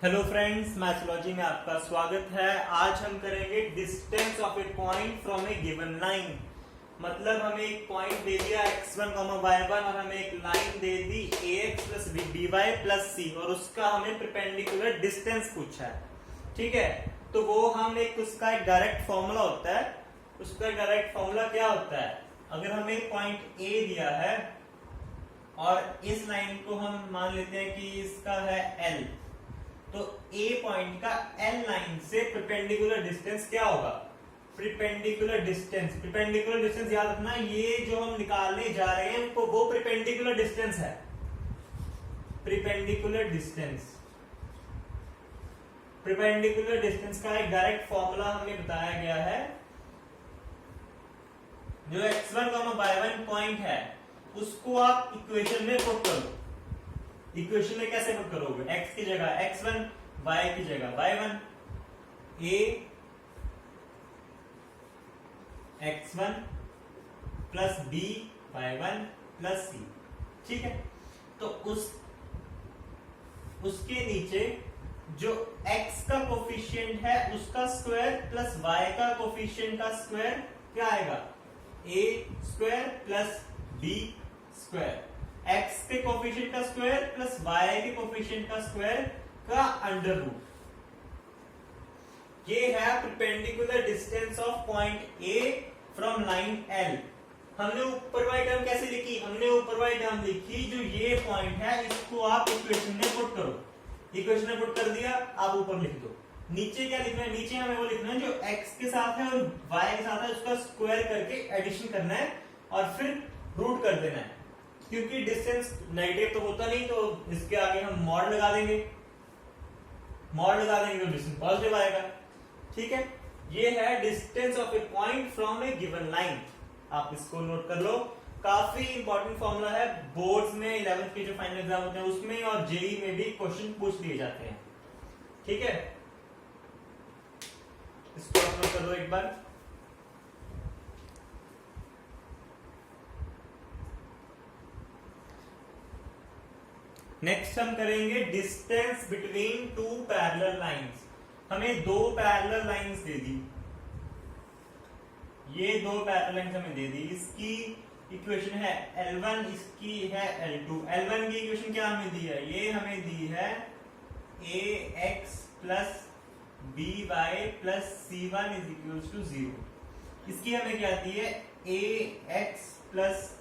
Hello friends, mythology में आपका स्वागत है। आज हम करेंगे distance of A point from A given line. मतलब हमें एक पॉइंट दे दिया x1, y1 और हमें एक लाइन दे दी ax plus by plus c और उसका हमें परपेंडिकुलर डिस्टेंस पूछा है। ठीक है, तो वो हम उसका एक डायरेक्ट फॉर्मूला होता है। उसका डायरेक्ट फॉर्मूला क्या होता है? अगर हमें पॉइंट a दिया है और इस लाइन को हम मान लेते हैं कि इसका है l, तो A पॉइंट का L लाइन से परपेंडिकुलर डिस्टेंस क्या होगा? परपेंडिकुलर डिस्टेंस याद रखना, ये जो हम निकालने जा रहे हैं वो परपेंडिकुलर डिस्टेंस है। परपेंडिकुलर डिस्टेंस का एक डायरेक्ट फॉर्मूला हमें बताया गया है। जो x1, y1 पॉइंट है उसको आप इक्वेशन में पुट करो। इक्वेशन में कैसे पुट करोगे? x की जगह x1, y की जगह y1, a x1 plus b y1 plus c। ठीक है, तो उसके नीचे जो x का कोफिशिएंट है उसका स्क्वायर प्लस y का कोफिशिएंट का स्क्वायर क्या आएगा? a square plus b square. x के कोफिशिएंट का स्क्वायर प्लस y के कोफिशिएंट का स्क्वायर का अंडर रूट। ये है perpendicular distance of point A from line L। हमने ऊपर वाली टर्म कैसे लिखी? हमने ऊपर वाली टर्म लिखी, जो ये पॉइंट है इसको आप इक्वेशन में पुट करो। इक्वेशन में पुट कर दिया, आप ऊपर लिख दो। नीचे क्या लिखना है? नीचे हमें वो लिखना है जो x के साथ है और y के साथ है उसका स्क्वायर करके एडिशन करना है और फिर रूट कर देना है। क्योंकि डिस्टेंस नेगेटिव तो होता नहीं, तो इसके आगे हम मॉड लगा देंगे। तो डिस्टेंस पॉजिटिव आएगा। ठीक है, ये है distance of A point from A given line. आप इसको नोट कर लो, काफी इंपॉर्टेंट फॉर्मूला है। बोर्ड्स में 11th के जो फाइनल एग्जाम होते हैं उसमें और जेई में भी क्वेश्चन पूछ लिए जाते हैं। ठीक है, इसको आप नोट कर लो एक बार। नेक्स्ट हम करेंगे distance between two parallel lines. हमें दो पैरेलल लाइंस दे दी, ये दो पैरेलल लाइंस हमें दे दी। इसकी इक्वेशन है L1, इसकी है L2। L1 की इक्वेशन क्या हमें दी है? ये हमें दी है ax plus by plus c1 is equal to 0। इसकी हमें क्या दी है? ax plus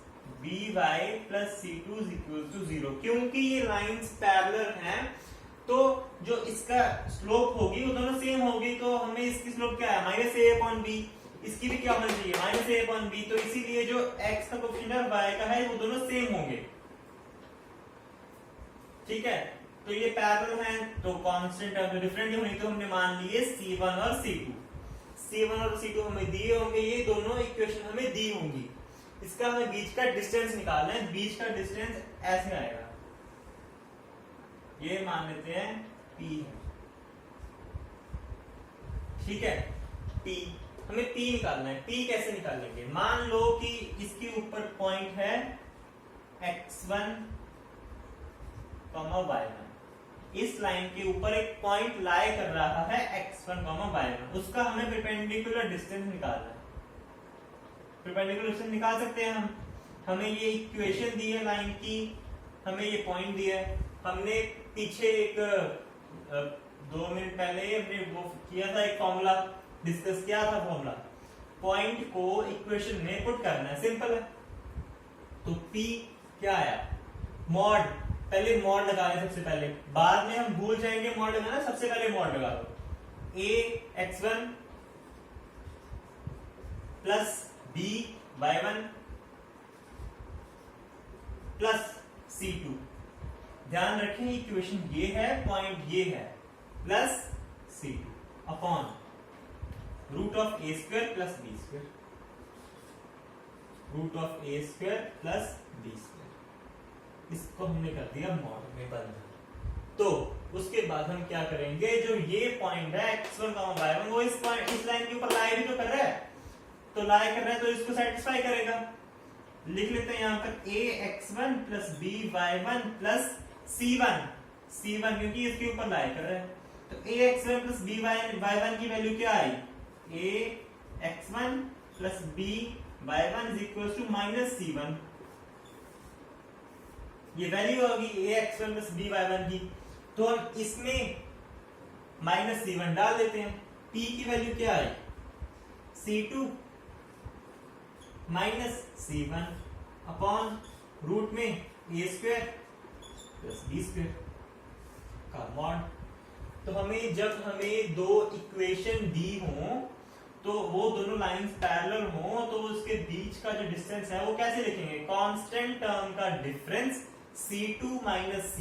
by plus c2 is equal to 0। क्योंकि ये लाइंस पैरेलल हैं तो जो इसका स्लोप होगी वो दोनों सेम होगी, तो हमें इसकी स्लोप क्या है? Minus a upon b। इसकी भी क्या होना चाहिए? Minus a upon b। तो इसीलिए जो x का कोफिशिएंट और y का है वो दोनों सेम होंगे। ठीक है, तो ये पैरेलल हैं तो कांस्टेंट टर्म डिफरेंट होनी, तो हमने मान लिए c1 और c2। c1 और c2 हमें दिए होंगे, ये दोनों इक्वेशन हमें दी होंगी। इसका हमें बीच का डिस्टेंस निकालना है। बीच का डिस्टेंस ऐसे आएगा, ये मान लेते हैं p है। ठीक है, p हमें p निकालना है। p कैसे निकालेंगे? मान लो कि इसके ऊपर पॉइंट है x1, y1। इस लाइन के ऊपर एक पॉइंट लाई कर रहा है x1, y1। उसका हमें परपेंडिकुलर डिस्टेंस निकालना है। परपेंडिकुलर डिस्टेंस निकाल सकते हैं हम। हमें ये इक्वेशन दी है लाइन की, हमें ये पॉइंट दिया है। हमने पीछे एक 2 मिनट पहले हमने वो किया था, एक फॉर्मूला डिस्कस किया था। फॉर्मूला पॉइंट को इक्वेशन में पुट करना है, सिंपल है। तो P क्या आया? मॉड। पहले मॉड लगा लें सबसे पहले, बाद में हम भूल जाएंगे मॉड लगाना। सबसे पहले मॉड लगा दो। a x1 plus b y1 plus c2। ध्यान रखें इक्वेशन ये है, पॉइंट ये है, plus c2 upon root of a square plus b square. Root of a square plus b square. इसको हमने कर दिया मॉड में बंद। तो उसके बाद हम क्या करेंगे? जो ये पॉइंट है x1, y1 वो इस लाइन के ऊपर लाई भी तो कर रहा है, तो लाई कर रहा है तो इसको सेटिस्फाई करेगा। लिख लेते हैं यहां पर a x1 plus b y1 plus c1 c1 क्योंकि इसके ऊपर लाई कर रहा है। तो ax1 प्लस by1 की वैल्यू क्या आई, ax1 plus by1 is equal to minus c1। ये वैल्यू होगी ax1 प्लस by1 की। तो हम इसमें माइनस c1 डाल देते हैं। p की वैल्यू क्या आई, c2 minus c1 upon root में a square plus b square का मॉड। तो हमें जब हमें दो इक्वेशन दी हो तो वो दोनों लाइंस पैरेलल हो तो उसके बीच का जो डिस्टेंस है वो कैसे लिखेंगे, कांस्टेंट टर्म का difference c2 minus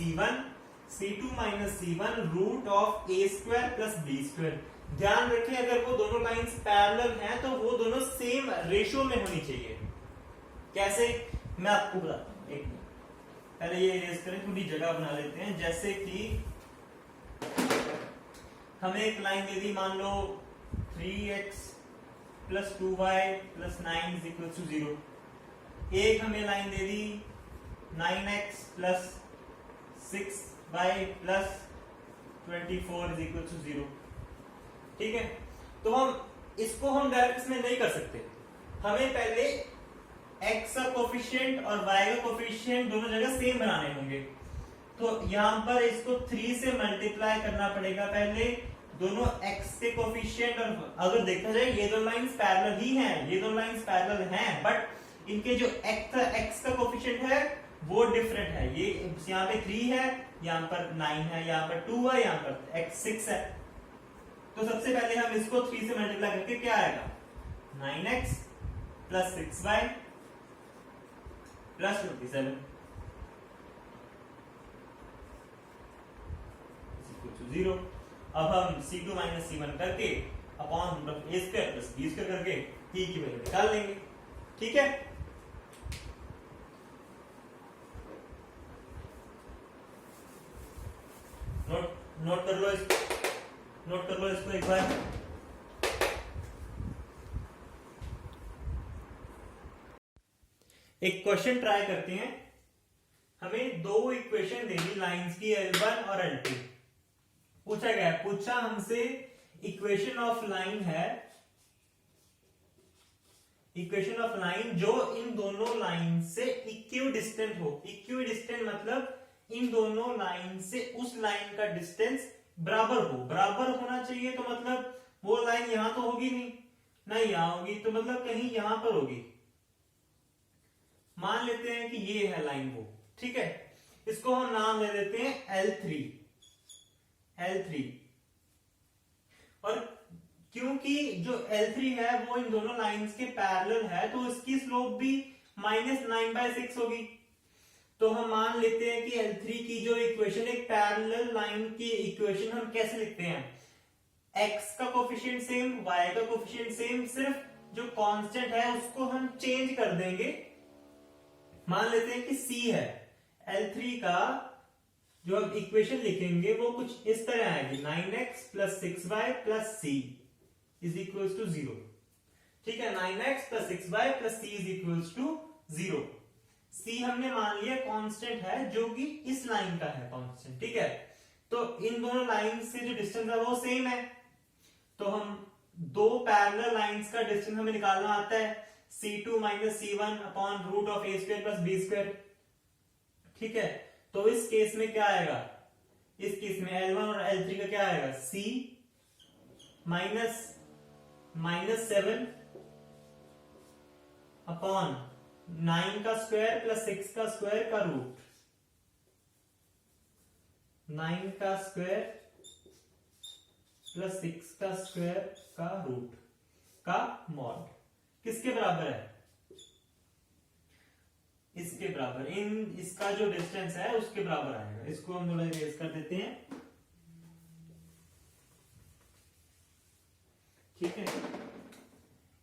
c1 root of a square plus b square. ध्यान रखें अगर वो दोनों लाइंस पैरेलल हैं तो वो दोनों सेम रेशियो में होनी चाहिए। कैसे, मैं आपको बताता हूं, एक मिनट पहले ये इरेज करें, थोड़ी जगह बना लेते हैं। जैसे कि हमें एक लाइन दे दी, मान लो 3x plus 2y plus 9 is equal to 0। एक हमें लाइन दे दी 9x plus 6y plus 24 is equal to 0। ठीक है, तो इसको हम डायरेक्ट में नहीं कर सकते। हमें पहले x का कोफिशिएंट और y का कोफिशिएंट दोनों जगह सेम बनाने होंगे। तो यहां पर इसको 3 से मल्टीप्लाई करना पड़ेगा पहले दोनों x के कोफिशिएंट। और अगर देखा जाए ये दो लाइंस पैरेलल ही हैं, ये दो लाइंस पैरेलल हैं, बट इनके जो x का कोफिशिएंट है वो डिफरेंट है। ये यहाँ पे 3 है, यहाँ पर 9 है, यहाँ पर 2 है, यहाँ पर x 6 है। तो सबसे पहले हम इसको 3 से मल्टीप्लाई करके क्या आएगा, 9x प्लस 6y प्लस 27 0। अब हम c2 माइनस c1 करके upon root of a square plus b square करके t की वैल्यू निकाल लेंगे। ठीक है, नोट कर लो इसको एक बार। एक क्वेश्चन ट्राई करते हैं। हमें दो इक्वेशन देनी लाइंस की L1 और L2। पूछा गया, पूछा हमसे इक्वेशन ऑफ लाइन है, इक्वेशन ऑफ लाइन जो इन दोनों लाइन से इक्विडिस्टेंट हो। इक्विडिस्टेंट मतलब इन दोनों लाइन से उस लाइन का डिस्टेंस बराबर हो। बराबर होना चाहिए तो मतलब वो लाइन यहां तो होगी नहीं, ना यहां होगी, तो मतलब कहीं यहां पर होगी। मान लेते हैं कि ये है लाइन वो। ठीक है, इसको हम नाम दे देते हैं L3। और क्योंकि जो L3 है वो इन दोनों लाइंस के पैरेलल है तो इसकी स्लोप भी -9/6 होगी। तो हम मान लेते हैं कि L3 की जो इक्वेशन, एक पैरेलल लाइन की इक्वेशन हम कैसे लिखते हैं, x का कोफिशिएंट सेम, y का कोफिशिएंट सेम, सिर्फ जो कांस्टेंट है उसको हम चेंज कर देंगे। मान लेते हैं कि c है, L3 का जो अब इक्वेशन लिखेंगे वो कुछ इस तरह आएगी, 9x plus 6y plus c is equal to 0। ठीक है, 9x plus 6y plus c is equal to 0। c हमने मान लिया कांस्टेंट है जो कि इस लाइन का है कांस्टेंट। ठीक है, तो इन दोनों लाइन से जो डिस्टेंस है वो सेम है। तो हम दो पैरेलल लाइंस का डिस्टेंस हमें निकालना आता है, c2 minus c1 upon root of a square plus b square. ठीक है, तो इस केस में क्या आएगा, इस केस में L1 और L3 का क्या आएगा, c माइनस 7 अपॉन 9 का स्क्वायर प्लस 6 का स्क्वायर का रूट, 9 का स्क्वायर प्लस 6 का स्क्वायर का रूट का मॉड किसके बराबर है, इसके बराबर, इसका जो डिस्टेंस है उसके बराबर आएगा। इसको हम थोड़ा इरेज कर देते हैं। ठीक है,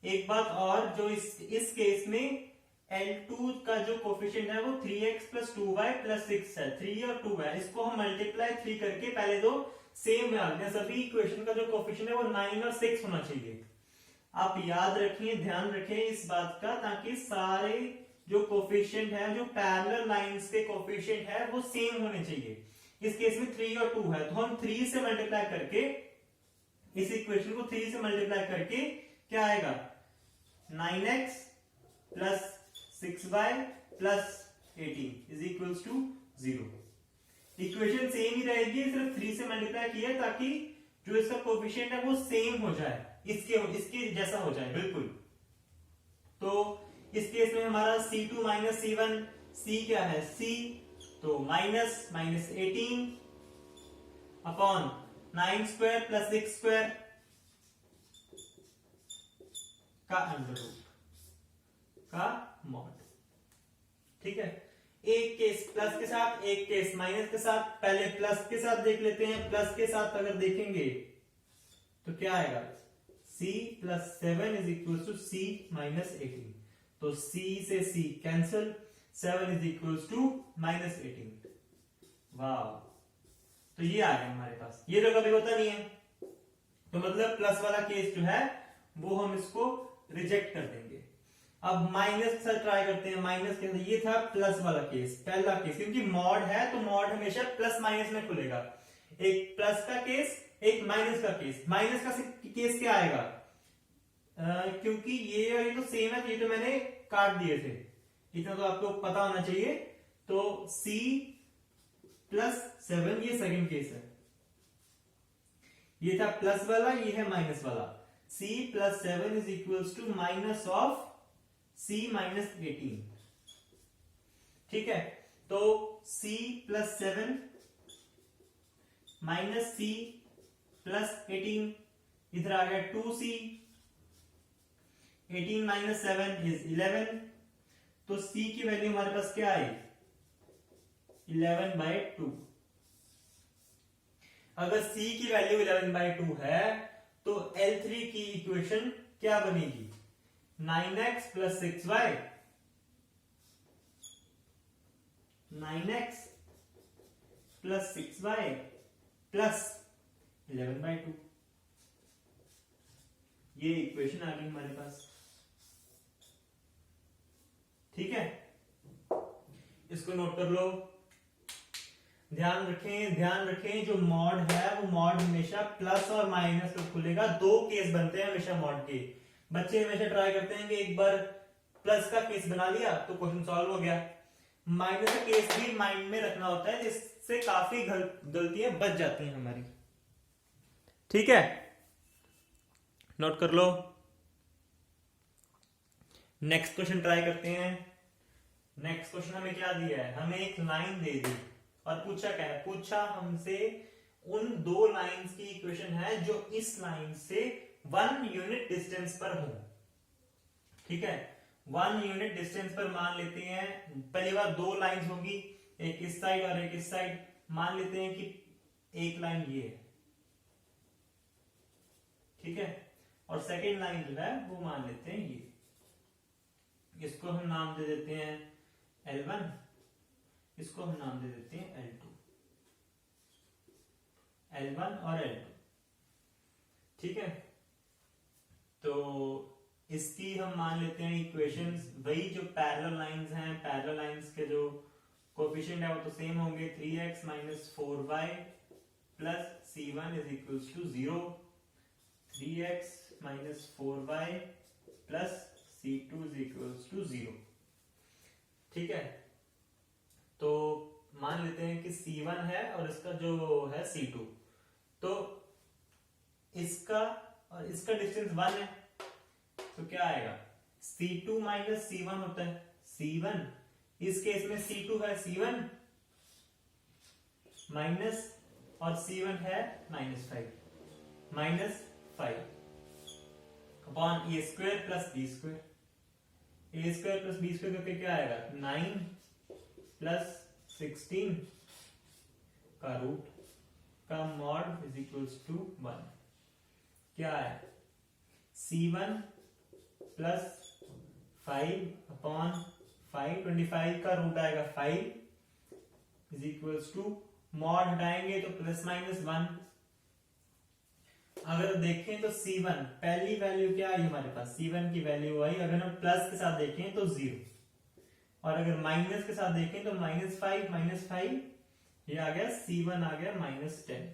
एक बात और, जो इस केस में L2 का जो कोफिशिएंट है वो 3x प्लस 2y प्लस 6 है। 3 और 2 है, इसको हम मल्टीप्लाई 3 करके पहले दो सेम बना लेते हैं। सभी इक्वेशन का जो कोफिशिएंट है वो 9 और 6 होना चाहिए। आप याद रखिए, ध्यान रखें इस बात का, ताकि सारे जो कोफिशिएंट है, जो पैरेलल लाइंस के कोफिशिएंट है वो सेम होने चाहिए। इस केस में 3 और 2 है, तो हम 3 से मल्टीप्लाई करके, इस इक्वेशन को 3 से मल्टीप्लाई करके क्या आएगा, 9x plus 6y plus 18 is equals to 0। Equation same ही रहेगी, सिर्फ 3 से मल्टीप्लाई किया ताकि जो इसका कोएफिशिएंट है वो सेम हो जाए, इसके जैसा हो जाए बिल्कुल। तो इस केस में हमारा C2 माइनस C1, C क्या है C, तो minus 18 upon 9 square plus 6 square का अंडर रूट का मॉड। ठीक है, एक केस प्लस के साथ, एक केस माइनस के साथ। पहले प्लस के साथ देख लेते हैं। प्लस के साथ अगर देखेंगे तो क्या आएगा, c plus 7 is equal to c minus 18, तो c से c cancel, 7 is equal to minus 18। वाह, तो ये आ गया हमारे पास, ये तो कभी होता नहीं है, तो मतलब प्लस वाला केस जो है वो हम इसको रिजेक्ट कर देंगे। अब माइनस के साथ ट्राई करते हैं। माइनस के अंदर ये था प्लस वाला केस, पहला केस, क्योंकि मॉड है तो मॉड हमेशा प्लस माइनस में खुलेगा। एक प्लस का केस, एक माइनस का केस। माइनस का केस क्या आएगा, क्योंकि ये और ये तो सेम है, तो ये तो मैंने काट दिए थे, इतना तो आपको पता होना चाहिए। तो c प्लस 7 ये सेकंड केस है, ये था प्लस वाला, ये है माइनस वाला। c plus 7 is equals to minus of c minus 18। ठीक है, तो c plus 7 minus c plus 18, इधर आ गया 2c, 18 माइनस 7 इज 11, तो c की वैल्यू हमारे पास क्या आई, 11/2। अगर c की वैल्यू 11/2 है तो L3 की इक्वेशन क्या बनेगी, 9x plus 6y, 9x plus 6y plus 11/2। ये इक्वेशन आ गई हमारे पास। ठीक है, इसको नोट कर लो। ध्यान रखें जो मॉड है वो मॉड हमेशा प्लस और माइनस में खुलेगा। दो केस बनते हैं हमेशा मॉड के। बच्चे हमेशा ट्राई करते हैं कि एक बार प्लस का केस बना लिया तो क्वेश्चन सॉल्व हो गया। माइनस का केस भी माइंड में रखना होता है, जिससे काफी गलतियां बच जाती हैं हमारी। ठीक है, नोट कर लो। नेक्स्ट क्वेश्चन ट्राई करते हैं। नेक्स्ट क्वेश्चन हमें क्या दिया है, हमें एक लाइन दे दी और पूछा क्या है, पूछा हमसे उन दो लाइंस की इक्वेशन है जो इस लाइन से 1 यूनिट डिस्टेंस पर हो। ठीक है, 1 यूनिट डिस्टेंस पर मान लेते हैं, पहली बार दो लाइंस होगी, एक इस साइड और एक इस साइड। मान लेते हैं कि एक लाइन ये है, ठीक है, और सेकेंड लाइन जो है वो मान लेते हैं ये। इसको हम नाम दे देते हैं L1, इसको हम नाम दे देते हैं L2, L1 और L2। ठीक है, तो इसकी हम मान लेते हैं इक्वेशंस, वही जो पैरेलल लाइंस हैं, पैरेलल लाइंस के जो कोएफिशिएंट है वो तो सेम होंगे। 3x minus 4y plus c1 is equals to 0, 3x minus 4y plus c2 is equals to 0। ठीक है, तो मान लेते हैं कि c1 है और इसका जो है c2, तो इसका और इसका डिस्टेंस 1 है, तो क्या आएगा, c2 माइनस c1 होता है c1, इस केस में c2 है c1 माइनस, और c1 है -5 अपॉन ए स्क्वायर प्लस बी स्क्वायर। ए स्क्वायर प्लस बी स्क्वायर करके क्या आएगा, 9 प्लस 16 का रूट का मॉड इज इक्वल्स टू 1। क्या है, c1 प्लस 5 अपॉन 5, 25 का रूट आएगा 5 इज इक्वल्स टू, मॉड हटाएंगे तो प्लस माइनस 1। अगर देखें तो c1 पहली वैल्यू क्या आई हमारे पास, c1 की वैल्यू आई, अगर हम प्लस के साथ देखें तो 0, और अगर माइनस के साथ देखें तो -5 -5 ये आ गया C1 आ गया -10।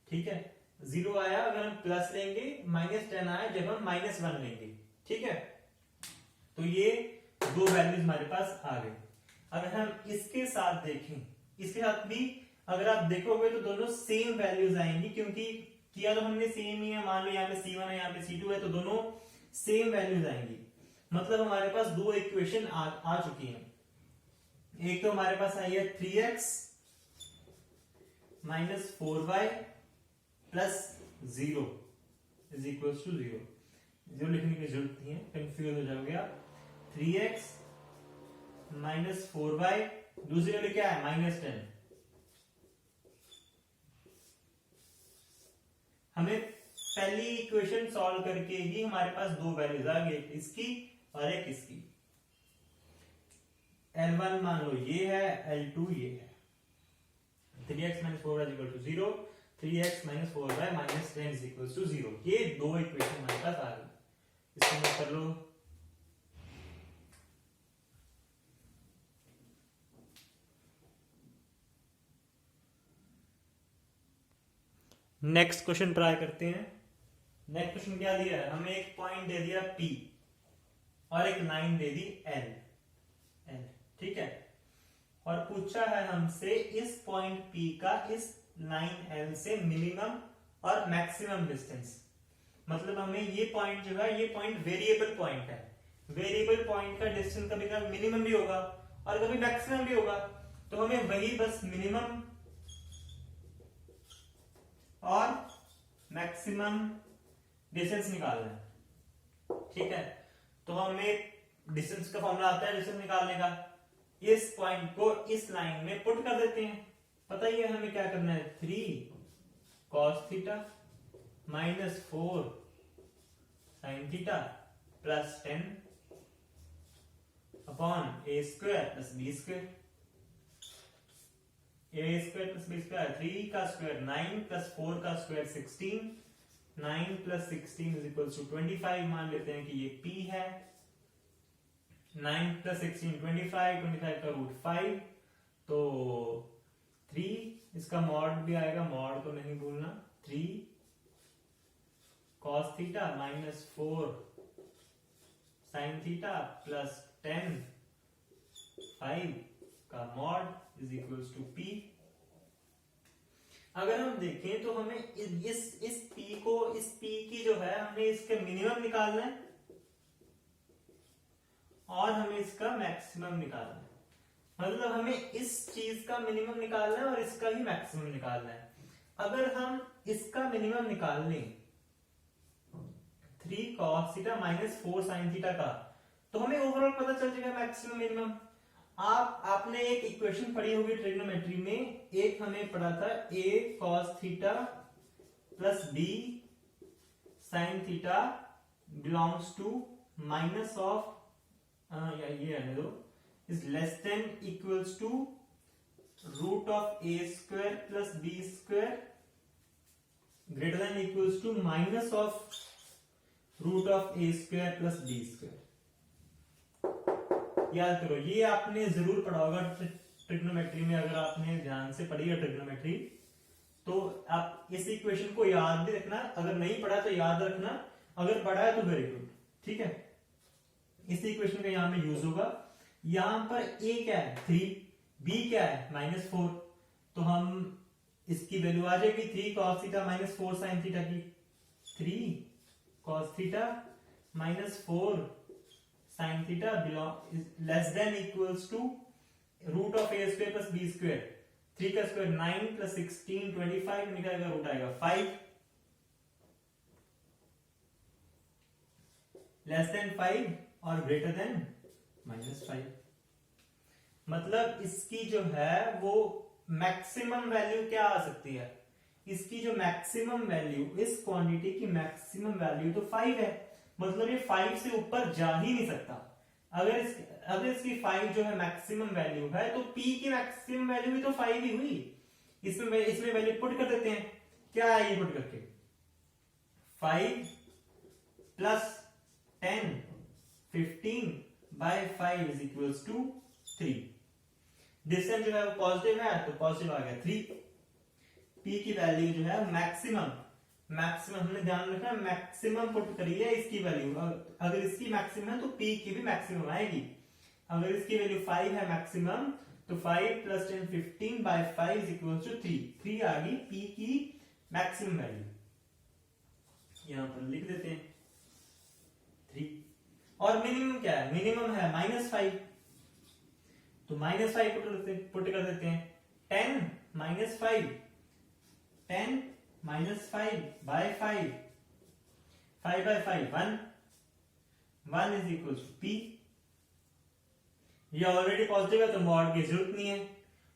ठीक है, 0 आया अगर हम प्लस लेंगे, -10 आया जब हम -1 लेंगे। ठीक है, तो ये दो वैल्यूज हमारे पास आ गए। अगर हम इसके साथ देखें, इसके साथ भी अगर आप देखोगे तो दोनों सेम वैल्यूज आएंगी, क्योंकि किया तो हमने सेम ही है। मान लो यहाँ पे C1 है, यहाँ पे C2 है, तो दोनों सेम वैल्यूज आएंगी। मतलब हमारे पास दो इक्वेशन आ चुकी हैं। एक तो हमारे पास आई है 3x - 4y + 0 = 0। जो लिखने की जरूरत नहीं है, कंफ्यूज हो जाओगे आप। 3x - 4y, दूसरी वाली क्या है -10। हमें पहली इक्वेशन सॉल्व करके ही हमारे पास दो वैल्यूज आ गई, इसकी और एक इसकी। L1 मान लो ये है, L2 ये है। 3x - 4y = 0, 3x - 4y - 10 = 0। ये दो इक्वेशन हमारे पास आ गई। इसको नोट कर लो। नेक्स्ट क्वेश्चन ट्राई करते हैं। नेक्स्ट क्वेश्चन क्या दिया है, हमें एक पॉइंट दे दिया P और एक लाइन दे दी L। ठीक है, और पूछा है हमसे इस पॉइंट P का इस लाइन L से मिनिमम और मैक्सिमम डिस्टेंस। मतलब हमें ये पॉइंट जो है, ये पॉइंट वेरिएबल पॉइंट है। वेरिएबल पॉइंट का डिस्टेंस कभी कभी मिनिमम भी होगा और कभी मैक्सिमम भी होगा, तो हमें वही बस मिनिमम और मैक्सिमम डिस्टेंस निकालना है। ठीक है, तो हमें डिस्टेंस का फॉर्मूला आता है डिस्टेंस निकालने का। इस पॉइंट को इस लाइन में पुट कर देते हैं। पता ही है हमें क्या करना है, 3 cos θ - 4 sin θ + 10 upon a² + b²। a² + b², 3 का स्क्वायर 9 + 4 का स्क्वायर 16, 9 + 16 = 25। मान लेते हैं कि ये P है। 9 + 16 25, 25 का रूट 5, तो 3, इसका मॉड भी आएगा, मॉड तो नहीं भूलना। 3 cos θ - 4 sin θ + 10 5 का मॉड = P। अगर हम देखें तो हमें इस P को, इस P की जो है, हमें इसका मिनिमम निकालना है और हमें इसका मैक्सिमम निकालना है। मतलब हमें इस चीज का मिनिमम निकालना है और इसका ही मैक्सिमम निकालना है। अगर हम इसका मिनिमम निकाल लें 3 cos θ - 4 sin θ का, तो हमें ओवरऑल पता चल जाएगा मैक्सिमम मिनिमम। आपने एक इक्वेशन पढ़ी होगी ट्रिग्नोमेट्री में, एक हमें पढ़ा था a cos θ + b sin θ belongs to minus of ये आने दो, is less than equals to root of a² + b² greater than equals to minus of root of a² + b²। याद करो, ये आपने जरूर पढ़ा होगा ट्रिग्नोमेट्री में। अगर आपने ध्यान से पढ़ी है ट्रिग्नोमेट्री, तो आप इस इक्वेशन को याद भी रखना। अगर नहीं पढ़ा तो याद रखना, अगर पढ़ा है तो वेरी गुड। ठीक है, इस इक्वेशन का यहां में यूज होगा। यहां पर a क्या है 3, b क्या है -4, तो हम इसकी वैल्यू आ जाएगी 3 cos θ - 4 sin θ की। 3 cos θ - 4 sin θ less than equals to root of a² + b²। 3 का स्क्वायर 9 + 16 25 निकलेगा, रूट आएगा 5। लेस देन 5 और ग्रेटर देन -5। मतलब इसकी जो है वो मैक्सिमम वैल्यू क्या आ सकती है, इसकी जो मैक्सिमम वैल्यू, इस क्वांटिटी की मैक्सिमम वैल्यू तो 5 है। मतलब ये 5 से ऊपर जा ही नहीं सकता। अगर इसकी 5 जो है मैक्सिमम वैल्यू है, तो P की मैक्सिमम वैल्यू भी तो 5 ही हुई। इसमें वैल्यू पुट कर देते हैं। क्या है ये पुट करके, 5 + 10 15 by 5 is equals to 3। Distance जो है वो पॉजिटिव है तो पॉजिटिव आ गया 3। पी की वैल्यू जो है मैक्सिमम हमने ध्यान रखना मैक्सिमम पुट करी है इसकी वैल्यू। अगर इसकी मैक्सिमम है तो पी की भी मैक्सिमम आएगी। अगर इसकी वैल्यू 5 है मैक्सिमम तो 5 + 10 15 by 5 = 3 आ गई पी की मैक्सिमम वैल्यू। यहां पर लिख देते हैं 3। और मिनिमम क्या है? मिनिमम है -5 तो -5 पुट कर देते हैं। 10 - 5 10 - 5 by 5 5 by 5 1 = p। ये ऑलरेडी पॉजिटिव है तो मॉड की जरूरत नहीं है,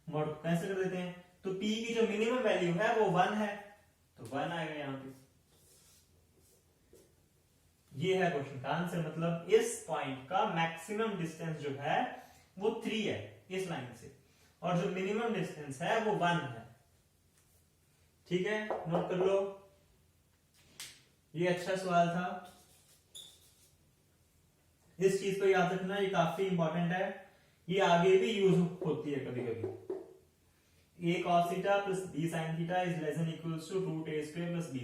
मॉड को कैंसिल कर देते हैं। तो p की जो मिनिमम वैल्यू है वो 1 है तो 1 आएगा यहां पे। ये है क्वेश्चन का आंसर। मतलब इस पॉइंट का मैक्सिमम डिस्टेंस जो है वो 3 है इस लाइन से, और जो मिनिमम डिस्टेंस है वो 1 है। ठीक है, नोट कर लो। ये अच्छा सवाल था, इस चीज को याद रखना, ये काफी इंपॉर्टेंट है। ये आगे भी यूज होती है कभी कभी। a cos theta + b sin theta = 2a² + b²।